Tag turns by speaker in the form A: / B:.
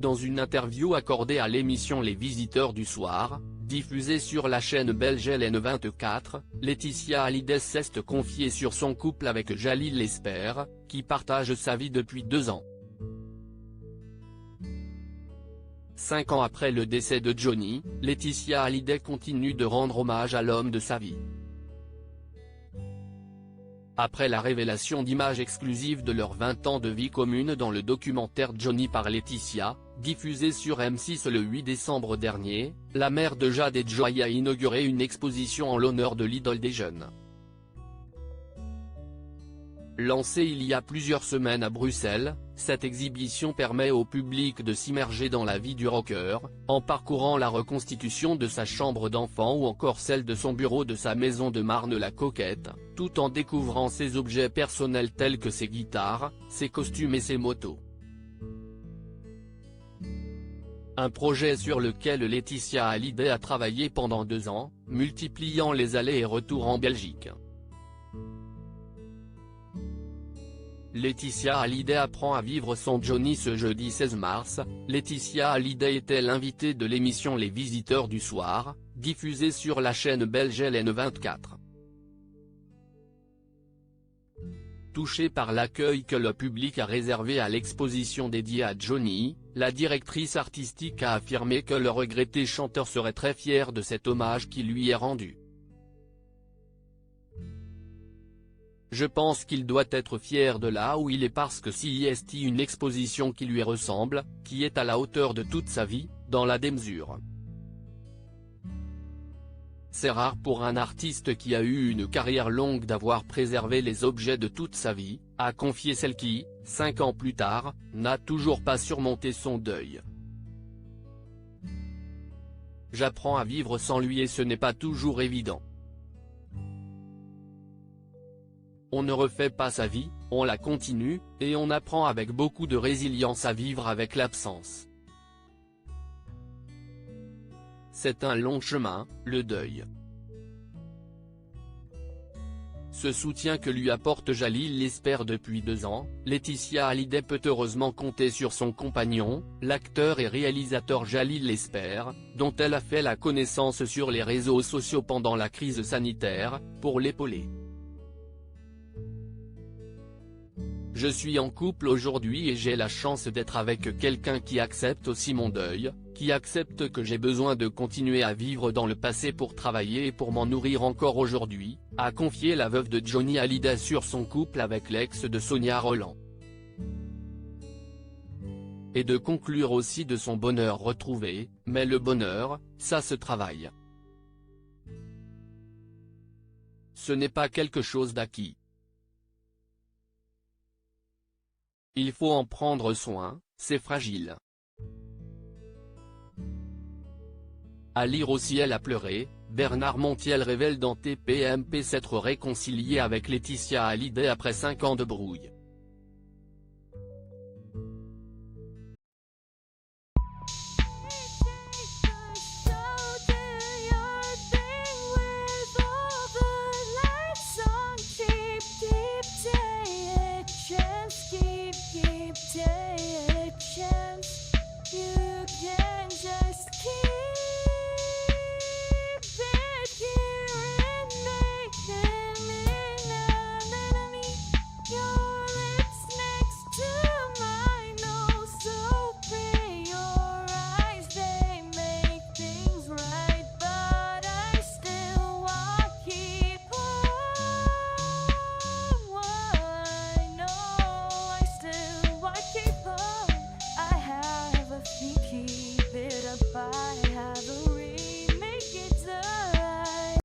A: dans une interview accordée à l'émission Les Visiteurs du Soir, diffusée sur la chaîne belge LN24, Laetitia Hallyday s'est confiée sur son couple avec Jalil Lesper, qui partage sa vie depuis 2 ans. 5 ans après le décès de Johnny, Laetitia Hallyday continue de rendre hommage à l'homme de sa vie. Après la révélation d'images exclusives de leurs 20 ans de vie commune dans le documentaire Johnny par Laetitia, diffusé sur M6 le 8 décembre dernier, la mère de Jade et Joy a inauguré une exposition en l'honneur de l'idole des jeunes. Lancée il y a plusieurs semaines à Bruxelles, cette exhibition permet au public de s'immerger dans la vie du rocker, en parcourant la reconstitution de sa chambre d'enfant ou encore celle de son bureau de sa maison de Marne-la-Coquette, tout en découvrant ses objets personnels tels que ses guitares, ses costumes et ses motos. Un projet sur lequel Laetitia Hallyday a travaillé pendant 2 ans, multipliant les allers et retours en Belgique. Laetitia Hallyday apprend à vivre son Johnny ce jeudi 16 mars, Laetitia Hallyday était l'invitée de l'émission Les Visiteurs du Soir, diffusée sur la chaîne belge LN24. Touchée par l'accueil que le public a réservé à l'exposition dédiée à Johnny, la directrice artistique a affirmé que le regretté chanteur serait très fier de cet hommage qui lui est rendu. Je pense qu'il doit être fier de là où il est parce que c'est une exposition qui lui ressemble, qui est à la hauteur de toute sa vie, dans la démesure. C'est rare pour un artiste qui a eu une carrière longue d'avoir préservé les objets de toute sa vie, a confié celle qui, 5 ans plus tard, n'a toujours pas surmonté son deuil. J'apprends à vivre sans lui et ce n'est pas toujours évident. On ne refait pas sa vie, on la continue, et on apprend avec beaucoup de résilience à vivre avec l'absence. C'est un long chemin, le deuil. Ce soutien que lui apporte Jalil Lesper depuis 2 ans, Laetitia Hallyday peut heureusement compter sur son compagnon, l'acteur et réalisateur Jalil Lesper, dont elle a fait la connaissance sur les réseaux sociaux pendant la crise sanitaire, pour l'épauler. Je suis en couple aujourd'hui et j'ai la chance d'être avec quelqu'un qui accepte aussi mon deuil, qui accepte que j'ai besoin de continuer à vivre dans le passé pour travailler et pour m'en nourrir encore aujourd'hui, a confié la veuve de Johnny Hallyday sur son couple avec l'ex de Sonia Rolland. Et de conclure aussi de son bonheur retrouvé, mais le bonheur, ça se travaille. Ce n'est pas quelque chose d'acquis. Il faut en prendre soin, c'est fragile. À lire aussi Elle a pleuré, Bernard Montiel révèle dans TPMP s'être réconcilié avec Laetitia Hallyday après 5 ans de brouille.